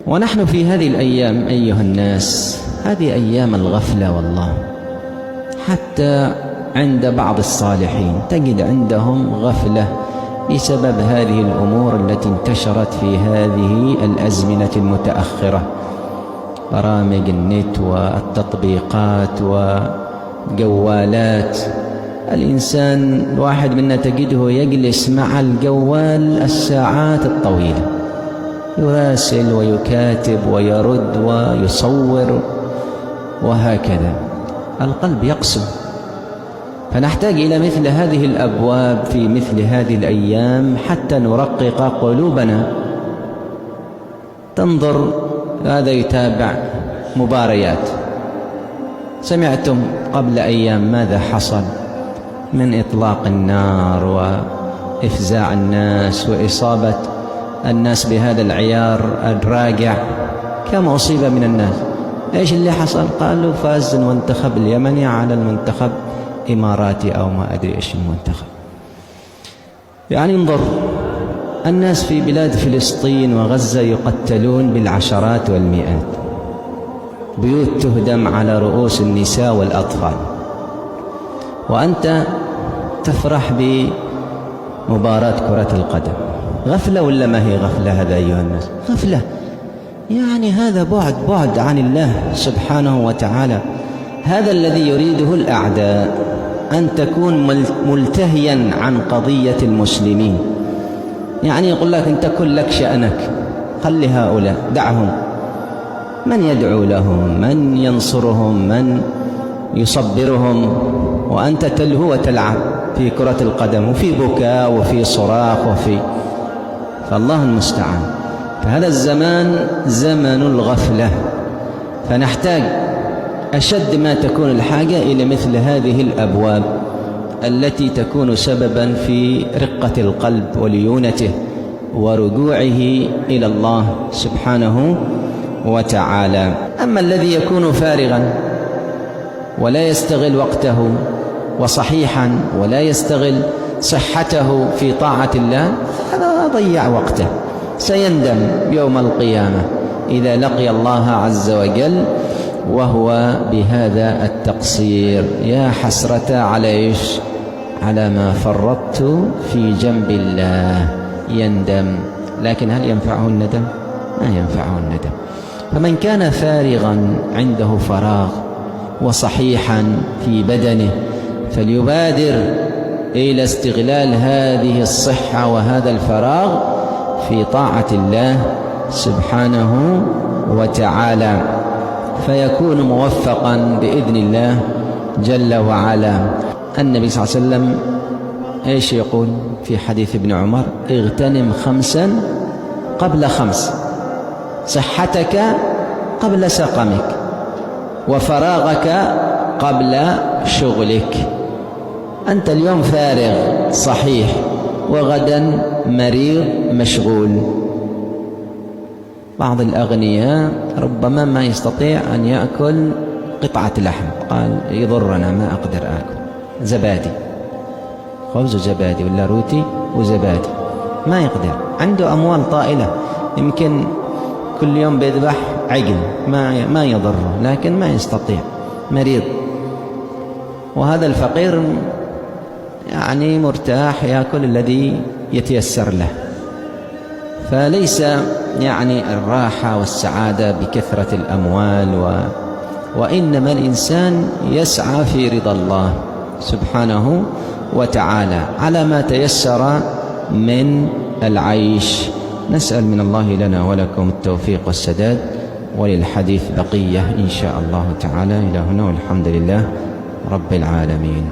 ونحن في هذه الأيام أيها الناس، هذه أيام الغفلة والله. حتى عند بعض الصالحين تجد عندهم غفلة بسبب هذه الأمور التي انتشرت في هذه الأزمنة المتأخرة، برامج النت والتطبيقات وجوالات. الإنسان الواحد منا تجده يجلس مع الجوال الساعات الطويلة، يراسل ويكاتب ويرد ويصور وهكذا. القلب يقسو، فنحتاج إلى مثل هذه الأبواب في مثل هذه الأيام حتى نرقق قلوبنا. تنظر، هذا يتابع مباريات. سمعتم قبل أيام ماذا حصل من إطلاق النار وإفزاع الناس وإصابة الناس بهذا العيار الراجع؟ كم أصيب من الناس؟ إيش اللي حصل؟ قالوا فاز المنتخب اليمني على المنتخب إماراتي أو ما أدري إيش المنتخب. يعني انظر، الناس في بلاد فلسطين وغزة يقتلون بالعشرات والمئات، بيوت تهدم على رؤوس النساء والأطفال، وأنت تفرح بمباراة كرة القدم. غفلة ولا ما هي غفلة هذا أيها الناس؟ غفلة. يعني هذا بعد عن الله سبحانه وتعالى. هذا الذي يريده الأعداء، أن تكون ملتهيا عن قضية المسلمين. يعني يقول لك أنت كن لك شأنك، خلي هؤلاء، دعهم، من يدعو لهم، من ينصرهم، من يصبرهم، وأنت تلهو وتلعب في كرة القدم، وفي بكاء وفي صراخ فالله المستعان. فهذا الزمان زمن الغفلة، فنحتاج أشد ما تكون الحاجة إلى مثل هذه الأبواب التي تكون سببا في رقة القلب وليونته ورجوعه إلى الله سبحانه وتعالى. أما الذي يكون فارغا ولا يستغل وقته وصحيحا ولا يستغل صحته في طاعة الله، هذا ضيع وقته، سيندم يوم القيامة إذا لقي الله عز وجل وهو بهذا التقصير. يا حسرة على إيش؟ على ما فرطت في جنب الله. يندم، لكن هل ينفعه الندم؟ ما ينفعه الندم. فمن كان فارغا، عنده فراغ وصحيحا في بدنه، فليبادر إلى استغلال هذه الصحة وهذا الفراغ في طاعة الله سبحانه وتعالى، فيكون موفقا بإذن الله جل وعلا. النبي صلى الله عليه وسلم ايش يقول في حديث ابن عمر؟ اغتنم 5 قبل 5، صحتك قبل سقمك، وفراغك قبل شغلك. أنت اليوم فارغ صحيح، وغدا مريض مشغول. بعض الأغنياء ربما ما يستطيع أن يأكل قطعة لحم، قال يضرنا ما أقدر آكل، زبادي، خبز وزبادي ولا روتي وزبادي، ما يقدر. عنده أموال طائلة، يمكن كل يوم بيذبح عجل ما يضره، لكن ما يستطيع، مريض. وهذا الفقير يعني مرتاح، يأكل الذي يتيسر له. فليس يعني الراحة والسعادة بكثرة الأموال وإنما الإنسان يسعى في رضا الله سبحانه وتعالى على ما تيسر من العيش. نسأل من الله لنا ولكم التوفيق والسداد، وللحديث بقية إن شاء الله تعالى. إلى هنا والحمد لله رب العالمين.